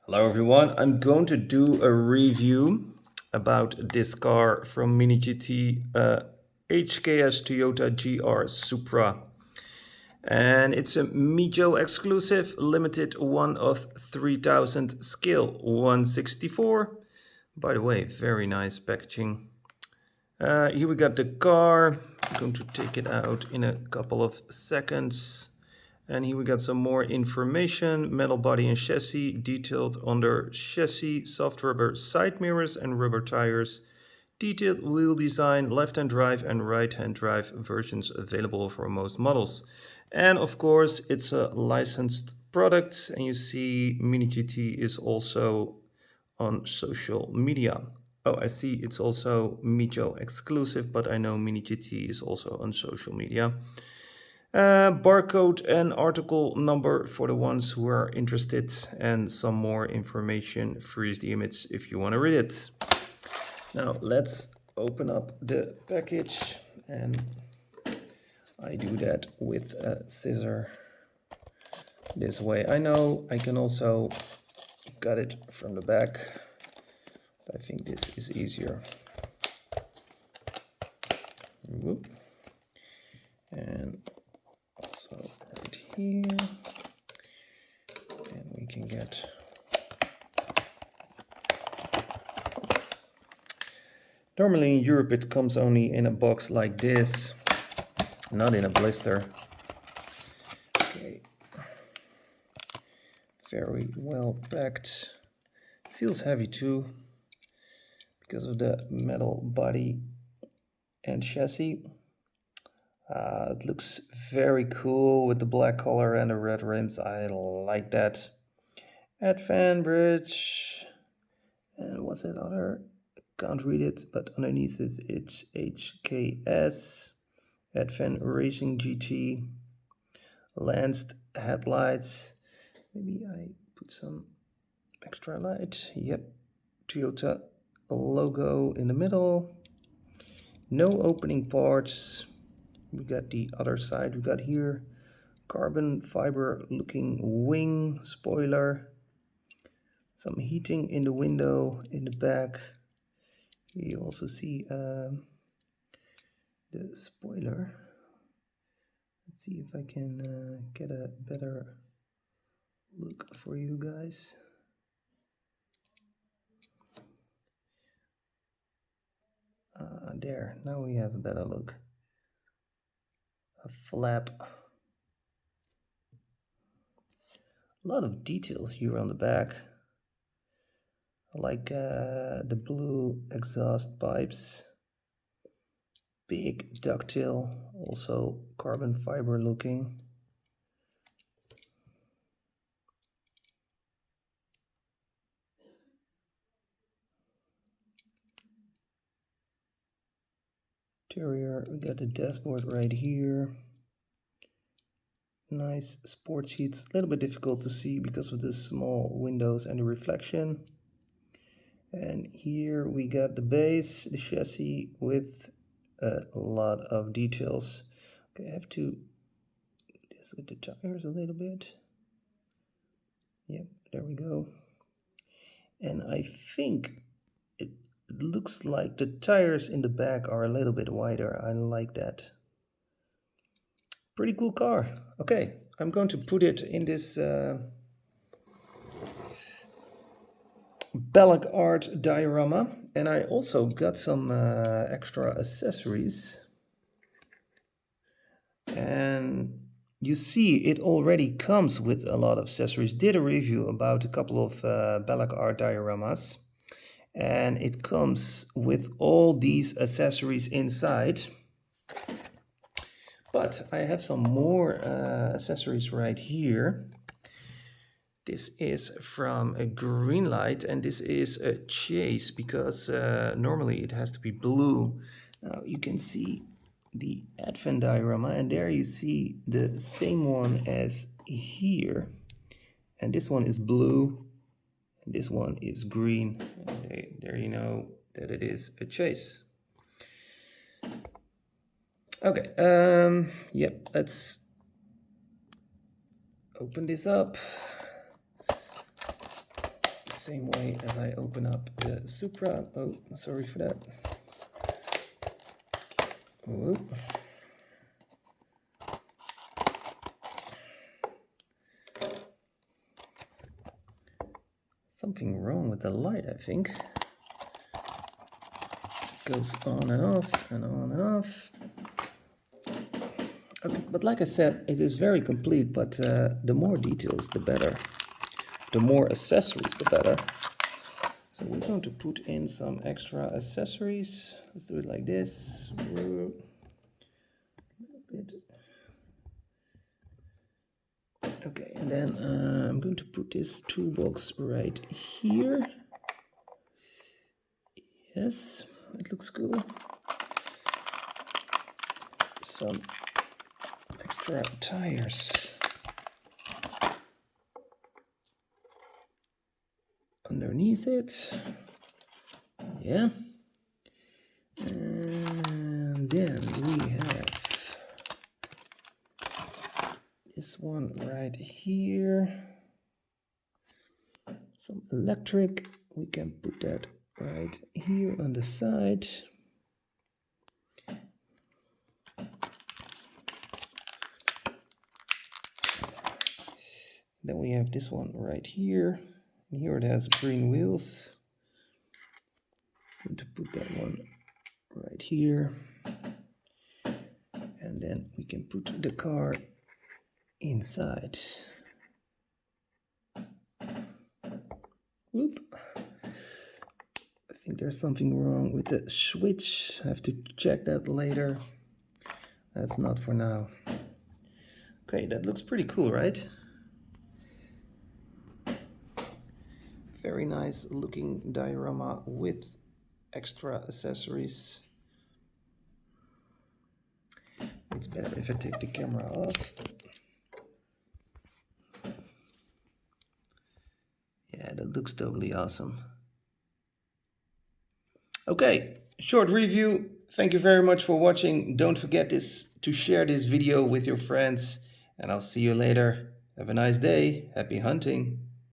Hello everyone, I'm going to do a review about this car from Minigt, HKS Toyota GR Supra. And it's a Mijo exclusive, limited 1 of 3000 scale 164. By the way, very nice packaging. Here we got the car. I'm going to take it out in a couple of seconds. And here we got some more information. Metal body and chassis, detailed under chassis, soft rubber side mirrors and rubber tires. Detailed wheel design, left-hand drive and right-hand drive versions available for most models. And of course, it's a licensed product. And you see Mini GT is also on social media. Oh, I see it's also Mijo exclusive, but I know Mini GT is also on social media. Barcode and article number for the ones who are interested, and some more information. Freeze the image if you want to read it. Now let's open up the package, and I do that with a scissor this way. I know I can also cut it from the back, but I think this is easier. Whoop. And also right here, and we can get normally in Europe it comes only in a box like this, not in a blister. Okay, very well packed. Feels heavy too because of the metal body and chassis. It looks very cool with the black color and the red rims. I like that. Add fan bridge. And what's that other? Can't read it, but underneath it, it's HKS. Add fan racing GT. Lanced headlights. Maybe I put some extra light. Yep. Toyota logo in the middle. No opening parts. We got the other side. We got here carbon fiber looking wing spoiler, some heating in the window in the back. You also see the spoiler. Let's see if I can get a better look for you guys. There, now we have a better look. A flap. A lot of details here on the back. I like the blue exhaust pipes. Big ducktail, also carbon fiber looking. Interior, we got the dashboard right here. Nice sport seats, a little bit difficult to see because of the small windows and the reflection. And here we got the base, the chassis with a lot of details. Okay, I have to do this with the tires a little bit. Yep, there we go. And I think it looks like the tires in the back are a little bit wider. I like that. Pretty cool car. Okay, I'm going to put it in this Belloc art diorama, and I also got some extra accessories. And you see it already comes with a lot of accessories. Did a review about a couple of Belloc art dioramas, and it comes with all these accessories inside. But I have some more accessories right here. This is from a Greenlight, and this is a chase because normally it has to be blue. Now you can see the Advent diorama, and there you see the same one as here. And this one is blue, and this one is green. And there you know that it is a chase. Okay, yep, let's open this up. same way as I open up the Supra. Oh, sorry for that. Whoop. Something wrong with the light, I think. It goes on and off and on and off. Okay, but like I said, it is very complete, but the more details, the better. The more accessories, the better. So we're going to put in some extra accessories. Let's do it like this. A little bit. Okay, and then I'm going to put this toolbox right here. Yes, it looks cool. Some extra tires underneath it. Yeah. And then we have this one right here. Some electric. We can put that right here on the side. Then we have this one right here. And here it has green wheels. I'm going to put that one right here. And then we can put the car inside. Whoop. I think there's something wrong with the switch. I have to check that later. That's not for now. Okay, that looks pretty cool, right? Very nice looking diorama with extra accessories. It's better if I take the camera off. Yeah, that looks totally awesome. Okay, short review. Thank you very much for watching. Don't forget to share this video with your friends, and I'll see you later. Have a nice day. Happy hunting.